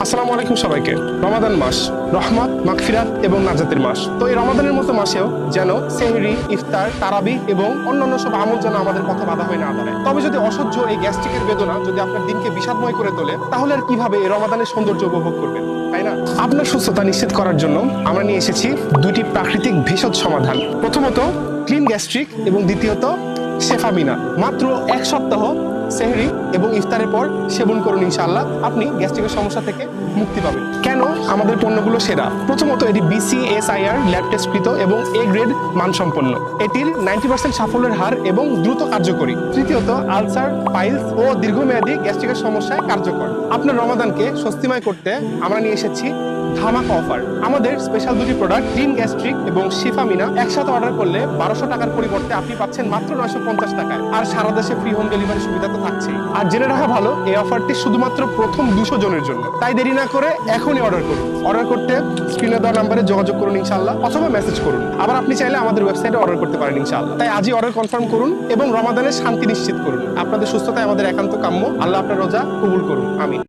আসসালামু আলাইকুম সবাইকে। রমাদান মাস রহমত, মাগফিরাত এবং নাজাতের মাস। তো এই রমাদানের মতো মাসেও যেন সেহরি, ইফতার, তারাবি এবং অন্যান্য সব আমল যেন আমাদের পথে বাধা হয়ে না দাঁড়ায়। তবে যদি অসহ্য এই গ্যাস্ট্রিকের বেদনা যদি আপনার দিনকে বিষাদময় করে তোলে, তাহলে আর কিভাবে এই রমাদানের সৌন্দর্য উপভোগ করবেন, তাই না? আপনার সুস্থতা নিশ্চিত করার জন্য আমরা নিয়ে এসেছি দুটি প্রাকৃতিক ভেষজ সমাধান। প্রথমত ক্লিন গ্যাস্ট্রিক এবং দ্বিতীয়ত শেফামিনা। মাত্র 1 সপ্তাহ সেহরি এবং ইফতারের পর সেবন করুন, ইনশাআল্লাহ আপনি গ্যাস্ট্রিকের সমস্যা থেকে মুক্তি পাবেন। কেন আমাদের পণ্যগুলো সেরা? প্রথমত এটি BCSIR ল্যাব টেস্টকৃত এবং A গ্রেড মানসম্পন্ন। এটির 90% সাফল্যের হার এবং দ্রুত কার্যকরী। তৃতীয়ত আলসার, পাইলস ও দীর্ঘমেয়াদী গ্যাস্ট্রিকের সমস্যায় কার্যকর। আপনার রমাদানকে স্বস্তিময় করতে আমরা নিয়ে এসেছি ধামাকা অফার। আমাদের স্পেশাল দুটি প্রোডাক্ট ক্লিন গ্যাস্ট্রিক এবং শিফামিনা একসাথে অর্ডার করলে 1200 টাকার পরিবর্তে আপনি পাচ্ছেন মাত্র 950 টাকায়। আর সারা দেশে ফ্রি হোম ডেলিভারি সুবিধা তো থাকছেই। আর জেনে রাখা ভালো, এই অফারটি শুধুমাত্র প্রথম 200 জনের জন্য। তাই দেরি না করে এখনই অর্ডার করুন। অর্ডার করতে স্ক্রিনে দেওয়া নাম্বারে যোগাযোগ করুন ইনশাআল্লাহ, অথবা মেসেজ করুন। আবার আপনি চাইলে আমাদের ওয়েবসাইটে অর্ডার করতে পারেন ইনশাআল্লাহ। তাই আজই অর্ডার কনফার্ম করুন এবং রমাদানের শান্তি নিশ্চিত করুন। আপনাদের সুস্থতায় আমাদের একান্ত কাম্য। আল্লাহ আপনার রোজা কবুল করুন, আমিন।